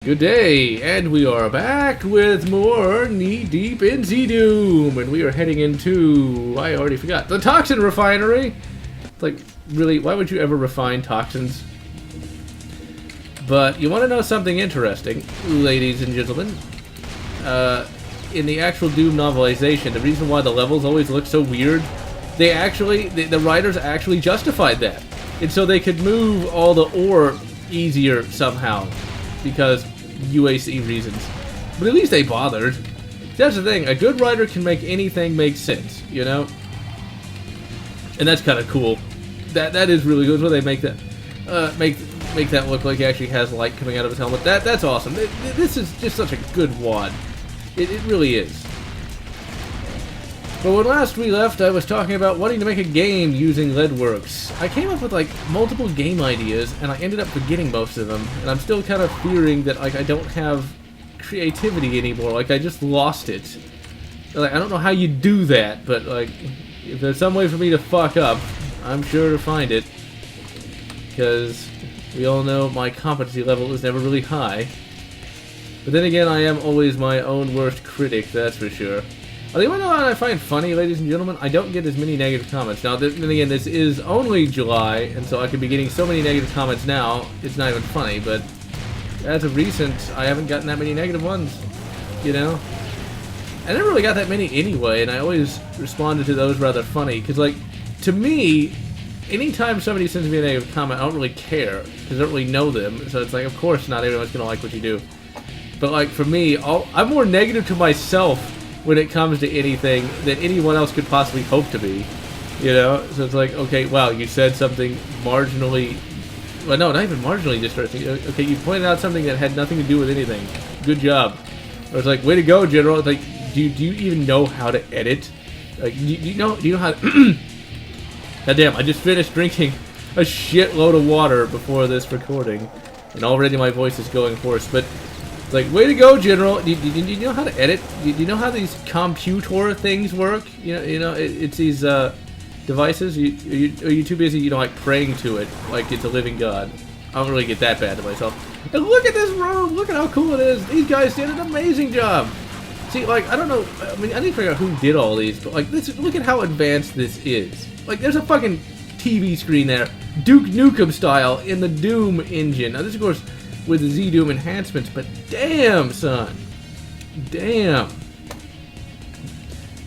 Good day, and we are back with more knee-deep in Zdoom, and we are heading into, I already forgot, the Toxin Refinery! Like, really, why would you ever refine toxins? But you want to know something interesting, ladies and gentlemen? In the actual Doom novelization, the reason why the levels always look so weird, the writers actually justified that. And so they could move all the ore easier somehow. Because UAC reasons. But at least they bothered. That's the thing, a good writer can make anything make sense, you know? And that's kind of cool. That is really good when they make that make that look like he actually has light coming out of his helmet. That's awesome. This is just such a good wad. It really is. But when last we left, I was talking about wanting to make a game using Leadworks. I came up with like multiple game ideas, and I ended up forgetting most of them. And I'm still kind of fearing that like I don't have creativity anymore. Like I just lost it. Like I don't know how you do that, but like if there's some way for me to fuck up, I'm sure to find it. Because we all know my competency level is never really high. But then again, I am always my own worst critic, that's for sure. You want to know what I find funny, ladies and gentlemen? I don't get as many negative comments. Now, then again, this is only July, and so I could be getting so many negative comments now, it's not even funny, but as of recent, I haven't gotten that many negative ones, you know? I never really got that many anyway, and I always responded to those rather funny, because, like, to me, anytime somebody sends me a negative comment, I don't really care, because I don't really know them, so it's like, of course not everyone's going to like what you do. But, like, for me, I'm more negative to myself when it comes to anything that anyone else could possibly hope to be, you know? So it's like, okay, wow, you said something marginally, well, no, not even marginally distressing. Okay, you pointed out something that had nothing to do with anything. Good job. Or it's like, way to go, General. It's like, do you even know how to edit? Like, do you know how to... Goddamn, I just finished drinking a shitload of water before this recording, and already my voice is going hoarse, but... Like, way to go, General! Do you know how to edit? Do you know how these computer things work? You know, it's these devices. Are you too busy, you know, like praying to it, like it's a living god? I don't really get that bad to myself. And look at this room! Look at how cool it is! These guys did an amazing job. See, like, I don't know. I mean, I need to figure out who did all these, but like, look at how advanced this is. Like, there's a fucking TV screen there, Duke Nukem style, in the Doom engine. Now, this, of course, with the Zdoom enhancements, but damn, son. Damn.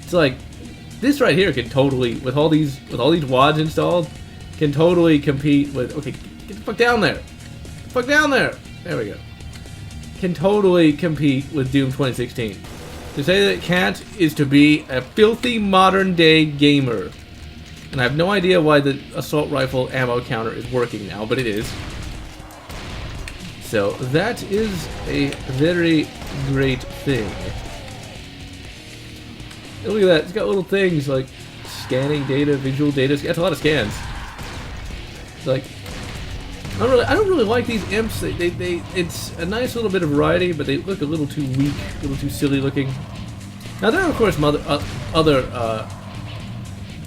It's like, this right here can totally, with all these wads installed, can totally compete with, okay, get the fuck down there. Get the fuck down there. There we go. Can totally compete with Doom 2016. To say that it can't is to be a filthy modern day gamer. And I have no idea why the assault rifle ammo counter is working now, but it is. So that is a very great thing. And look at that, it's got little things like scanning data, visual data. It's got a lot of scans. It's like, I don't really like these imps. It's a nice little bit of variety, but they look a little too weak, a little too silly looking. Now there are of course other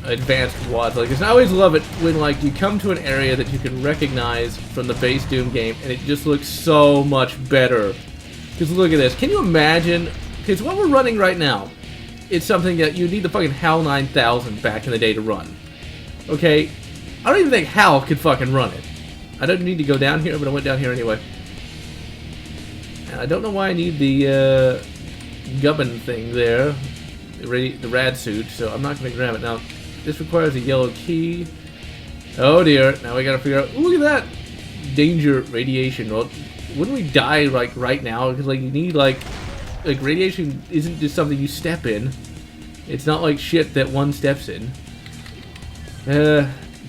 advanced wads like this. And I always love it when like you come to an area that you can recognize from the base Doom game and it just looks so much better. Because look at this. Can you imagine? Because what we're running right now, it's something that you need the fucking HAL 9000 back in the day to run. Okay? I don't even think HAL could fucking run it. I don't need to go down here, but I went down here anyway. And I don't know why I need the gubbin thing there. The rad suit, so I'm not going to grab it now. This requires a yellow key. Oh dear, now we gotta figure out, ooh, look at that! Danger radiation. Well, wouldn't we die like right now? Because like you need like radiation isn't just something you step in. It's not like shit that one steps in.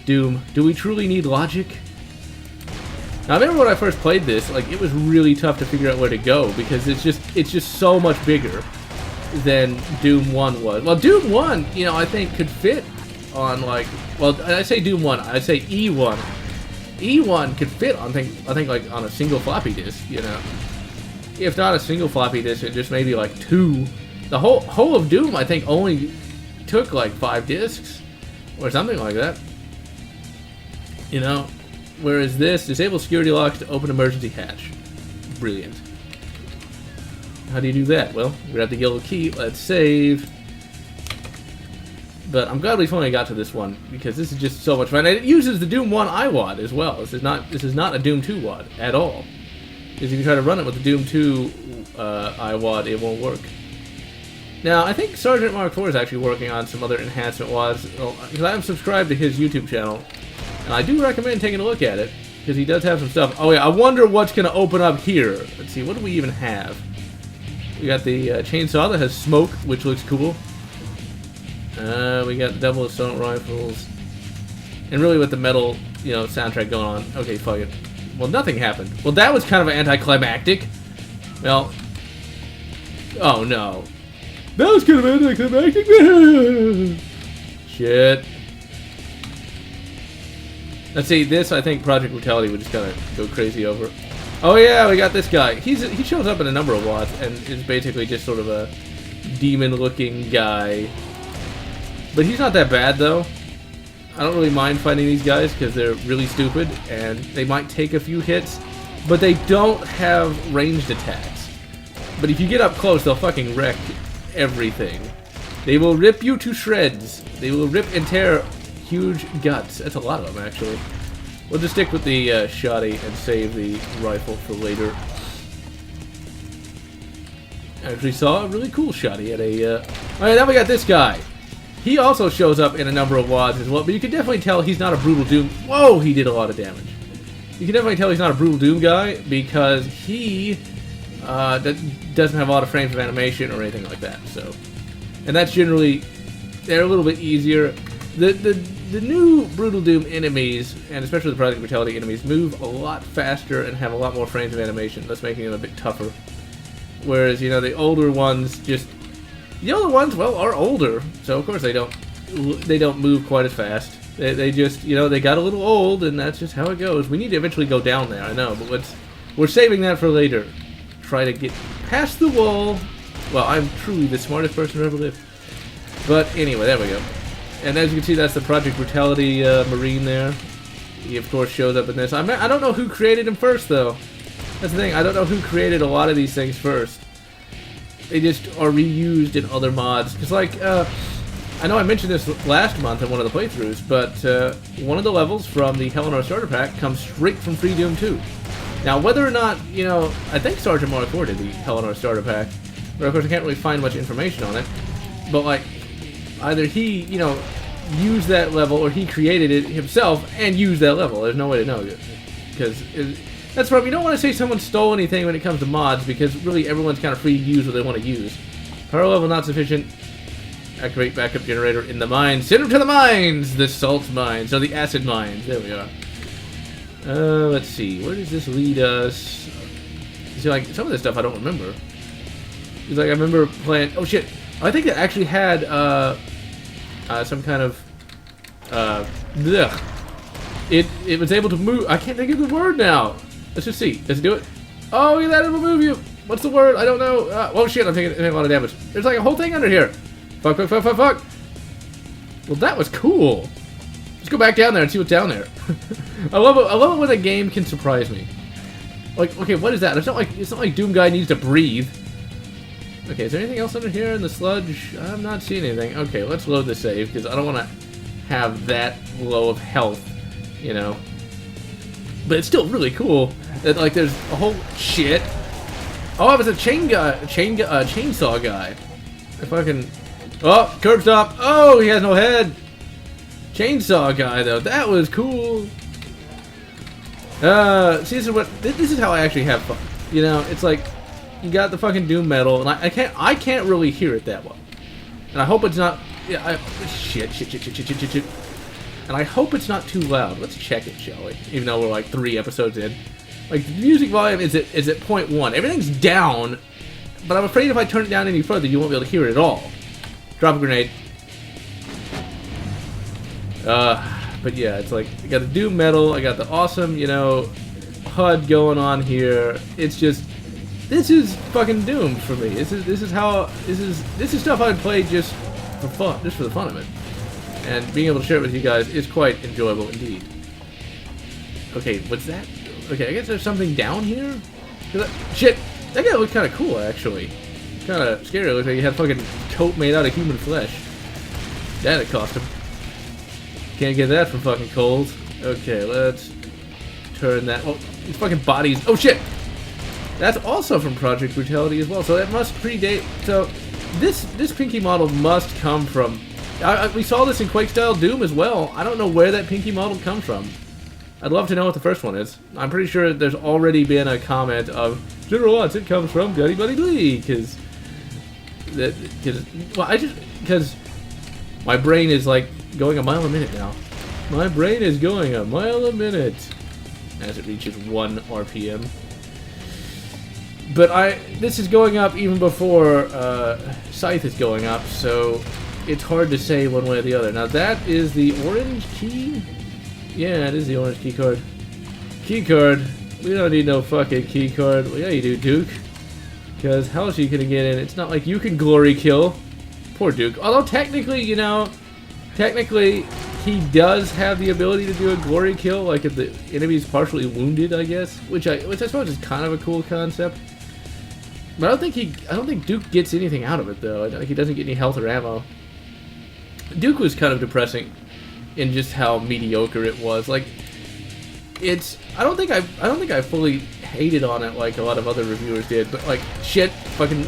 Doom. Do we truly need logic? Now I remember when I first played this, like it was really tough to figure out where to go because it's just so much bigger than Doom 1 was. Well, Doom 1, you know, I think could fit on like, well, I say Doom 1, I say E1. E1 could fit on, I think like on a single floppy disk, you know. If not a single floppy disk, it just maybe like 2. The whole of Doom, I think, only took like 5 disks or something like that. You know, whereas this, disable security locks to open emergency hatch. Brilliant. How do you do that? Well, grab the yellow key. Let's save. But I'm glad we finally got to this one because this is just so much fun. And it uses the Doom 1 iWAD as well. This is not a Doom 2 WAD at all. Because if you try to run it with the Doom 2 iWAD, it won't work. Now, I think Sergeant Mark IV is actually working on some other enhancement WADs. Because I am subscribed to his YouTube channel. And I do recommend taking a look at it. Because he does have some stuff. Oh yeah, I wonder what's going to open up here. Let's see, what do we even have? We got the chainsaw that has smoke, which looks cool. We got double assault rifles. And really with the metal, you know, soundtrack going on. Okay, fuck it. Well, nothing happened. Well, that was kind of anticlimactic. Well, oh no. That was kind of anticlimactic. Shit. Let's see, this I think Project Brutality would just kind of go crazy over. Oh yeah, we got this guy. He shows up in a number of WADs and is basically just sort of a demon-looking guy. But he's not that bad though. I don't really mind fighting these guys because they're really stupid and they might take a few hits, but they don't have ranged attacks. But if you get up close, they'll fucking wreck everything. They will rip you to shreds. They will rip and tear huge guts. That's a lot of them, actually. We'll just stick with the shotty and save the rifle for later. I actually saw a really cool shotty at a... Alright, now we got this guy. He also shows up in a number of WADs as well, but you can definitely tell he's not a Brutal Doom... Whoa, he did a lot of damage. You can definitely tell he's not a Brutal Doom guy because he doesn't have a lot of frames of animation or anything like that, so... And that's generally... They're a little bit easier. The new Brutal Doom enemies, and especially the Project Brutality enemies, move a lot faster and have a lot more frames of animation, thus making them a bit tougher. Whereas, you know, the older ones just... The older ones, well, are older, so of course they don't move quite as fast. They just, you know, they got a little old, and that's just how it goes. We need to eventually go down there, I know, but we're saving that for later. Try to get past the wall. Well, I'm truly the smartest person to ever live. But anyway, there we go. And as you can see, that's the Project Brutality Marine there. He, of course, shows up in this. I don't know who created him first, though. That's the thing. I don't know who created a lot of these things first. They just are reused in other mods. Because, like, I know I mentioned this last month in one of the playthroughs, but one of the levels from the Hell on Earth Starter Pack comes straight from Free Doom 2. Now, whether or not, you know, I think Sergeant Mark IV did the Hell on Earth Starter Pack, but of course I can't really find much information on it. But, like, either he, you know, used that level or he created it himself and used that level. There's no way to know. Because that's the problem. You don't want to say someone stole anything when it comes to mods because really everyone's kind of free to use what they want to use. Power level not sufficient. Activate backup generator in the mines. Send them to the mines! The salt mines. Or the acid mines. There we are. Let's see. Where does this lead us? See, like, some of this stuff I don't remember. It's like I remember playing... Oh, shit. I think it actually had some kind of it was able to move. I can't think of the word now. Let's just see. Let's do it. Oh, yeah, that'll move you. What's the word? I don't know. Oh shit! I'm taking a lot of damage. There's like a whole thing under here. Fuck! Fuck! Fuck! Fuck! Fuck! Well, that was cool. Let's go back down there and see what's down there. I love it when a game can surprise me. Like, okay, what is that? It's not like Doom Guy needs to breathe. Okay, is there anything else under here in the sludge? I'm not seeing anything. Okay, let's load the save, because I don't want to have that low of health, you know. But it's still really cool that, like, there's a whole... Shit! Oh, it was a chainsaw guy. I fucking... Oh, curb stop! Oh, he has no head! Chainsaw guy, though. That was cool! See, this is how I actually have fun. You know, it's like... You got the fucking doom metal, and I can't really hear it that well. And I hope it's not... Yeah, shit. And I hope it's not too loud. Let's check it, shall we? Even though we're like 3 episodes in. Like, the music volume is at 0.1. Everything's down, but I'm afraid if I turn it down any further, you won't be able to hear it at all. Drop a grenade. But yeah, it's like, I got the doom metal, I got the awesome, you know, HUD going on here. It's just... This is fucking Doom for me. This is stuff I'd play just for fun, just for the fun of it. And being able to share it with you guys is quite enjoyable indeed. Okay, what's that? Okay, I guess there's something down here? Shit, that guy looked kind of cool actually. kind of scary. It looked like he had a fucking coat made out of human flesh. That'd cost him. Can't get that from fucking cold. Okay, let's turn that. Oh, these fucking bodies. Oh shit! That's also from Project Brutality as well. So that must predate. So this Pinky model must come from. We saw this in Quake Style Doom as well. I don't know where that Pinky model comes from. I'd love to know what the first one is. I'm pretty sure there's already been a comment of GeneralLotz. It comes from Gutty Buddy Glee because my brain is like going a mile a minute now. My brain is going a mile a minute as it reaches 1 RPM. But this is going up even before Scythe is going up, so it's hard to say one way or the other. Now that is the orange key? Yeah, it is the orange key card. Key card? We don't need no fucking key card. Well, yeah you do, Duke. Because how else are you gonna get in? It's not like you can glory kill. Poor Duke. Although technically, you know, he does have the ability to do a glory kill, like if the enemy's partially wounded, I guess. Which I suppose is kind of a cool concept. But I don't think Duke gets anything out of it though. I don't think he doesn't get any health or ammo. Duke was kind of depressing in just how mediocre it was. Like, I don't think I fully hated on it like a lot of other reviewers did, but like, shit, fucking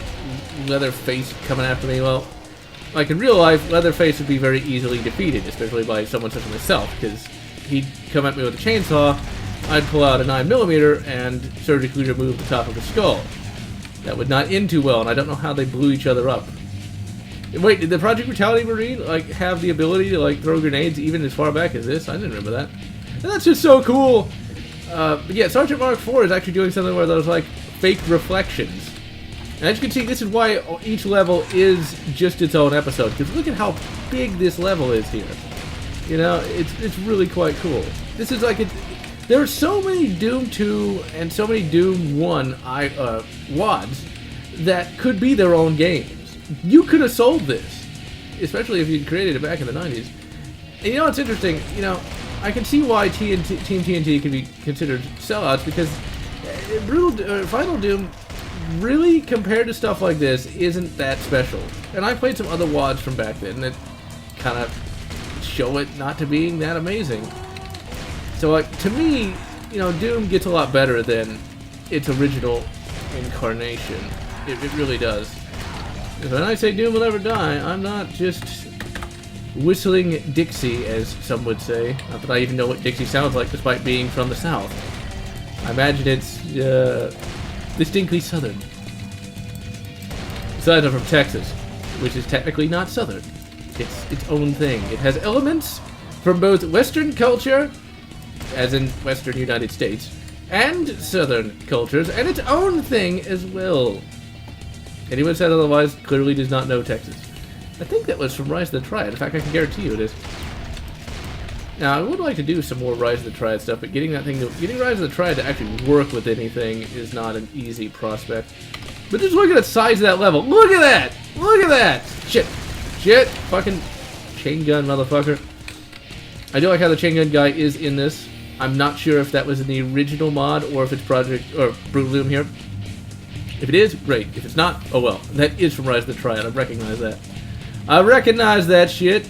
Leatherface coming after me. Well, like in real life, Leatherface would be very easily defeated, especially by someone such as myself, because he'd come at me with a chainsaw, I'd pull out a 9mm and surgically remove the top of the skull. That would not end too well, and I don't know how they blew each other up. Wait, did the Project Brutality Marine like have the ability to like throw grenades even as far back as this? I didn't remember that. And that's just so cool. But yeah, Sergeant Mark IV is actually doing something where there's like fake reflections. And as you can see, this is why each level is just its own episode. Because look at how big this level is here. You know, it's really quite cool. This is like there are so many Doom 2 and so many Doom 1 WADs that could be their own games. You could have sold this, especially if you'd created it back in the 90s. And you know what's interesting? You know, I can see why Team TNT can be considered sellouts, because Final Doom, really, compared to stuff like this, isn't that special. And I played some other WADs from back then that kind of show it not to being that amazing. So, like, to me, you know, Doom gets a lot better than its original incarnation. It really does. When I say Doom will never die, I'm not just whistling Dixie, as some would say. Not that I even know what Dixie sounds like, despite being from the South. I imagine it's distinctly Southern. Besides, I'm from Texas, which is technically not Southern. It's its own thing. It has elements from both Western culture, as in Western United States, and Southern cultures, and its own thing as well. Anyone said otherwise clearly does not know Texas. I think that was from Rise of the Triad. In fact, I can guarantee you it is. Now, I would like to do some more Rise of the Triad stuff, but getting Rise of the Triad to actually work with anything is not an easy prospect. But just look at the size of that level. Look at that! Look at that! Shit! Shit! Fucking chain gun, motherfucker. I do like how the chain gun guy is in this. I'm not sure if that was in the original mod or if it's Brutal Doom here. If it is, great. If it's not, oh well. That is from Rise of the Triad. I recognize that. I recognize that shit.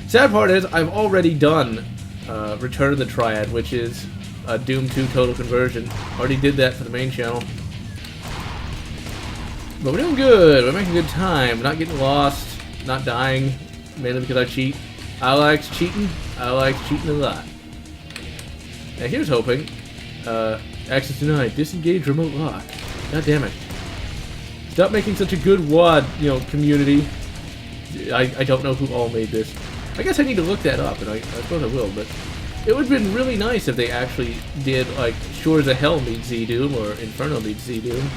Sad part is, I've already done Return of the Triad, which is a Doom 2 total conversion. Already did that for the main channel. But we're doing good. We're making good time. We're not getting lost. Not dying. Mainly because I cheat. I like cheating. I like cheating a lot. Now here's hoping. Access denied. Disengage remote lock. God damn it. Stop making such a good WAD, community. I don't know who all made this. I guess I need to look that up, and I suppose I will, but it would have been really nice if they actually did, like, Shores of Hell meets Zdoom, or Inferno meets Zdoom.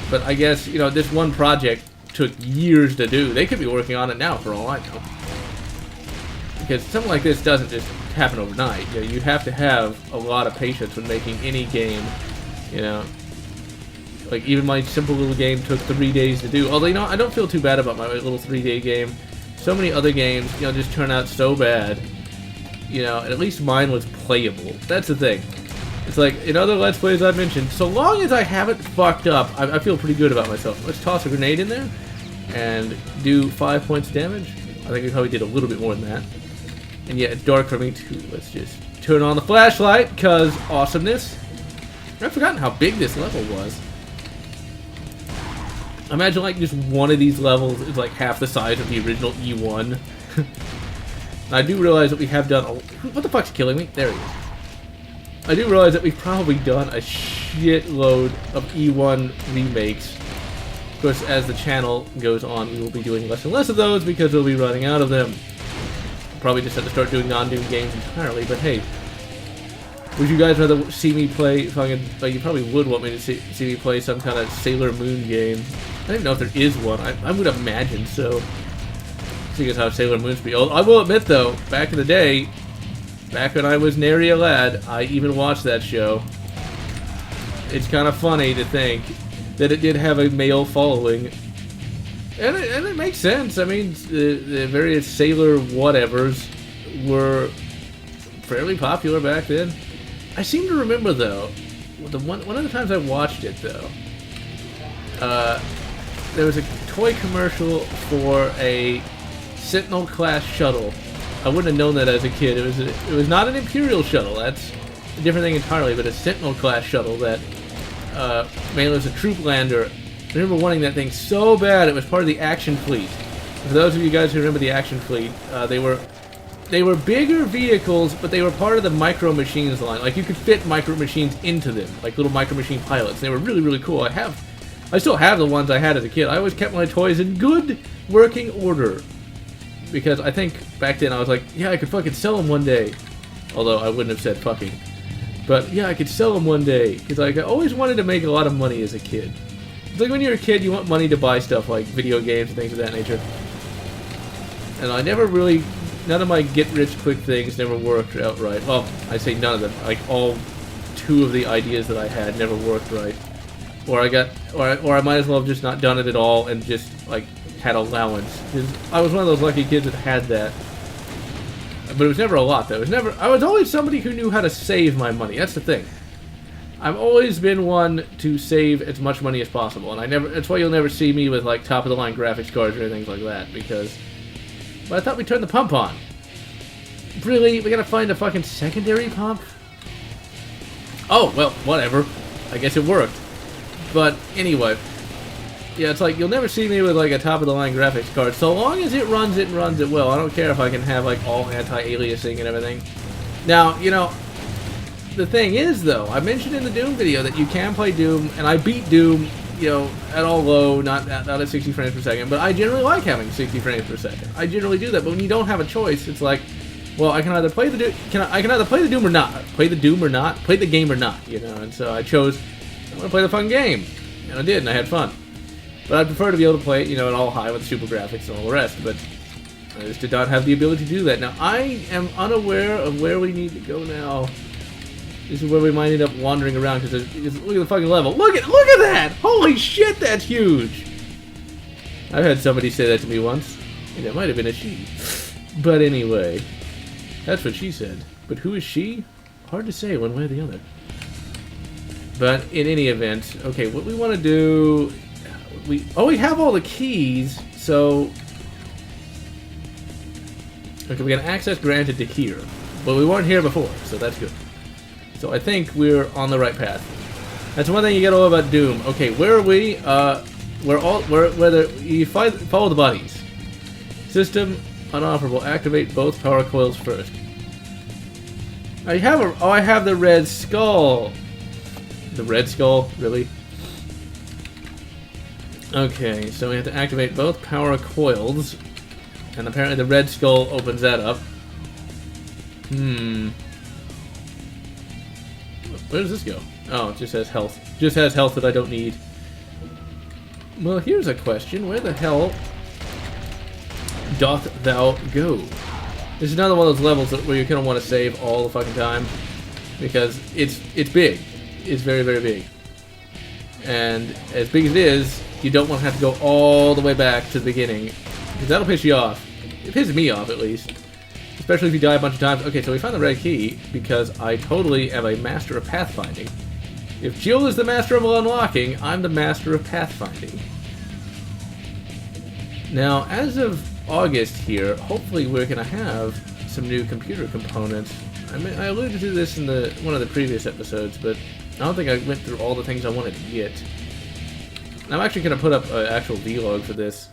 But I guess, this one project took years to do. They could be working on it now, for all I know. Because something like this doesn't just happen overnight. You have to have a lot of patience when making any game, Like, even my simple little game took 3 days to do. Although, I don't feel too bad about my little 3-day game. So many other games, just turn out so bad. And at least mine was playable. That's the thing. It's like, in other Let's Plays I've mentioned, so long as I haven't fucked up, I feel pretty good about myself. Let's toss a grenade in there and do 5 points damage. I think we probably did a little bit more than that. And yeah, it's dark for me too. Let's just turn on the flashlight, because awesomeness. I've forgotten how big this level was. Imagine like just one of these levels is like half the size of the original E1. I do realize that we have done what the fuck's killing me? There he is. I do realize that we've probably done a shitload of E1 remakes. Of course, as the channel goes on, we will be doing less and less of those because we'll be running out of them. Probably just have to start doing non-Doom games entirely, but hey. Would you guys rather see me play fucking... Like, you probably would want me to see me play some kind of Sailor Moon game. I don't even know if there is one. I would imagine so. Seeing as how Sailor Moon's be old. I will admit, though, back in the day, back when I was nary a lad, I even watched that show. It's kind of funny to think that it did have a male following. And it makes sense. I mean, the various Sailor whatevers were fairly popular back then. I seem to remember, though, one of the times I watched it, though, there was a toy commercial for a Sentinel-class shuttle. I wouldn't have known that as a kid. It was not an Imperial shuttle. That's a different thing entirely, but a Sentinel-class shuttle that mainly was a troop lander. I remember wanting that thing so bad. It was part of the Action Fleet. For those of you guys who remember the Action Fleet, they were bigger vehicles, but they were part of the Micro Machines line. Like, you could fit Micro Machines into them, like little Micro Machine pilots. They were really, really cool. I still have the ones I had as a kid. I always kept my toys in good working order. Because I think back then I was like, yeah, I could fucking sell them one day. Although I wouldn't have said fucking. But yeah, I could sell them one day. Because like, I always wanted to make a lot of money as a kid. It's like when you're a kid, you want money to buy stuff like video games and things of that nature. And I never really... None of my get-rich-quick things never worked out right. Well, I say none of them. Like, all 2 of the ideas that I had never worked right. Or I might as well have just not done it at all and just, like, had allowance. Because I was one of those lucky kids that had that. But it was never a lot, though. I was always somebody who knew how to save my money. That's the thing. I've always been one to save as much money as possible. And that's why you'll never see me with, like, top-of-the-line graphics cards or anything like that. Because... But I thought we turned the pump on. Really? We gotta find a fucking secondary pump? Oh, well, whatever. I guess it worked. But anyway. Yeah, it's like, you'll never see me with like a top-of-the-line graphics card. So long as it runs it well. I don't care if I can have like all anti-aliasing and everything. Now, you know, the thing is though, I mentioned in the Doom video that you can play Doom, and I beat Doom, you know, at all low, not at 60 frames per second, but I generally like having 60 frames per second. I generally do that, but when you don't have a choice, it's like, well, I can either play the I can either play the Doom or not, play the game or not, you know. And so I chose, I want to play the fun game, and I did, and I had fun. But I'd prefer to be able to play it, you know, at all high with super graphics and all the rest. But I just did not have the ability to do that. Now I am unaware of where we need to go now. This is where we might end up wandering around because look at the fucking level. Look at that! Holy shit, that's huge! I've had somebody say that to me once, and it might have been a she. But anyway, that's what she said. But who is she? Hard to say one way or the other. But in any event, okay, what we want to do, we have all the keys, so okay, we got access granted to here, but we weren't here before, so that's good. So I think we're on the right path. That's one thing you gotta know about Doom. Okay, where are we? You follow the buddies. System unoperable. Activate both power coils first. I have the red skull. The red skull, really? Okay, so we have to activate both power coils, and apparently the red skull opens that up. Where does this go? Oh, it just has health. Just has health that I don't need. Well, here's a question. Where the hell doth thou go? This is another one of those levels where you're going to want to save all the fucking time. Because it's big. It's very, very big. And as big as it is, you don't want to have to go all the way back to the beginning. Because that'll piss you off. It pisses me off, at least. Especially if you die a bunch of times. Okay, so we found the red key because I totally am a master of pathfinding. If Jill is the master of unlocking, I'm the master of pathfinding. Now, as of August here, hopefully we're going to have some new computer components. I mean, I alluded to this in one of the previous episodes, but I don't think I went through all the things I wanted to get. I'm actually going to put up an actual vlog for this.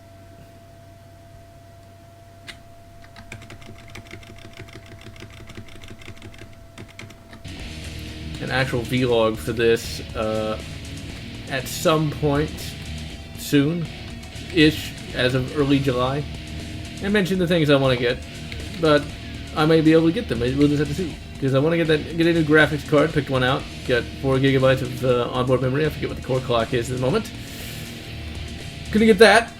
An actual vlog for this at some point soon-ish, as of early July. And mention the things I want to get, but I may be able to get them. We'll just have to see. Because I want to get a new graphics card. Picked one out. Got 4 GB of onboard memory. I forget what the core clock is at the moment. Gonna get that.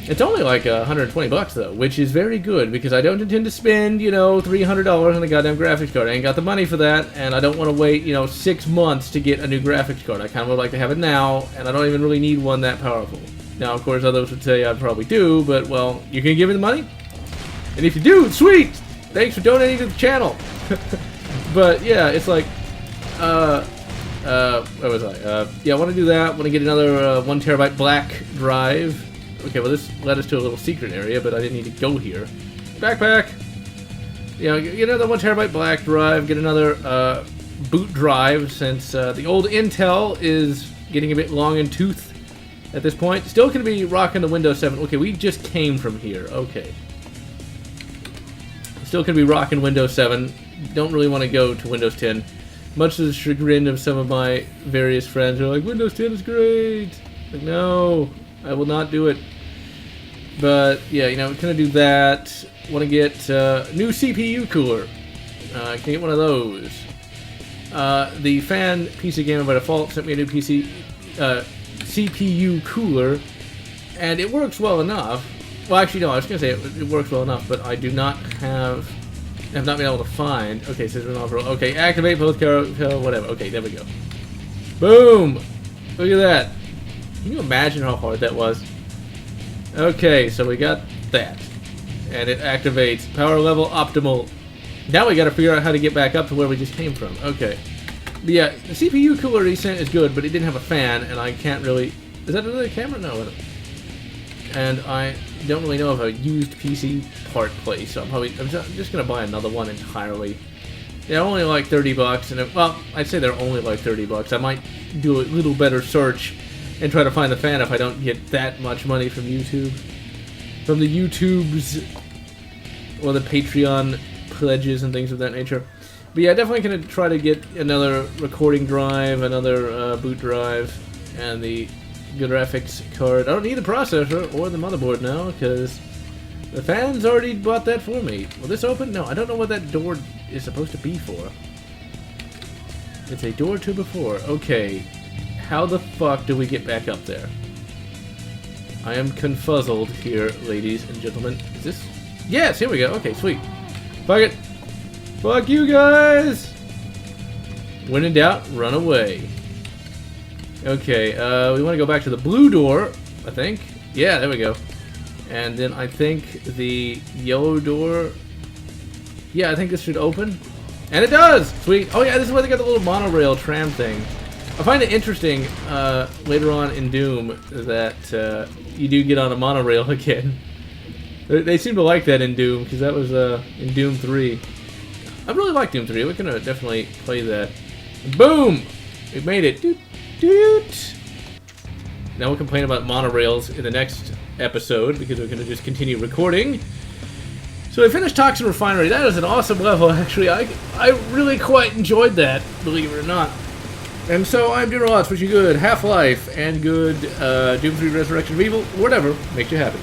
It's only like $120 though, which is very good because I don't intend to spend, you know, $300 on a goddamn graphics card. I ain't got the money for that, and I don't want to wait, you know, 6 months to get a new graphics card. I kind of would like to have it now, and I don't even really need one that powerful. Now, of course, others would say I probably do, but well, you can give me the money, and if you do, sweet. Thanks for donating to the channel. But yeah, it's like, where was I? Yeah, I want to do that. Want to get another 1 terabyte black drive. Okay, well this led us to a little secret area, but I didn't need to go here. Backpack. You know, get another 1 terabyte black drive. Get another boot drive since the old Intel is getting a bit long in tooth at this point. Still going to be rocking the Windows 7. Okay, we just came from here. Okay. Still going to be rocking Windows 7. Don't really want to go to Windows 10. Much to the chagrin of some of my various friends who are like, Windows 10 is great. Like, no, I will not do it. But, yeah, you know, I'm going to do that. Want to get new CPU cooler. Can get one of those. The fan PC Gamer by default sent me a new CPU cooler, and it works well enough. Well, actually, no, I was going to say it works well enough, but I do not have not been able to find. Okay, says we're not for. Okay, activate both whatever. Okay, there we go. Boom! Look at that. Can you imagine how hard that was? Okay, so we got that, and it activates power level optimal. Now we got to figure out how to get back up to where we just came from. Okay, but yeah, the CPU cooler he sent is good, but it didn't have a fan, and I can't really. Is that another camera? No. And I don't really know of a used PC part place, so I'm just gonna buy another one entirely. They're only like $30, and well, I'd say they're only like $30. I might do a little better search and try to find the fan if I don't get that much money from YouTube, from the YouTubes or the Patreon pledges and things of that nature. But yeah, definitely gonna try to get another recording drive, another boot drive, and the good graphics card. I don't need the processor or the motherboard now because the fans already bought that for me. Will this open? No, I don't know what that door is supposed to be for. It's a door to before. Okay, how the fuck do we get back up there? I am confuzzled here, ladies and gentlemen. Is this? Yes, here we go. Okay, sweet. Fuck it. Fuck you guys! When in doubt, run away. Okay, we want to go back to the blue door, I think. Yeah, there we go. And then I think the yellow door... Yeah, I think this should open. And it does! Sweet. Oh yeah, this is where they got the little monorail tram thing. I find it interesting, later on in Doom, that you do get on a monorail again. They seem to like that in Doom, because that was in Doom 3. I really like Doom 3. We're going to definitely play that. Boom! We made it. Doot, doot. Now we'll complain about monorails in the next episode, because we're going to just continue recording. So I finished Toxin Refinery. That is an awesome level, actually. I really quite enjoyed that, believe it or not. And so I'm GeneralLotz, wish you good Half-Life and good Doom 3 Resurrection of Evil, whatever makes you happy.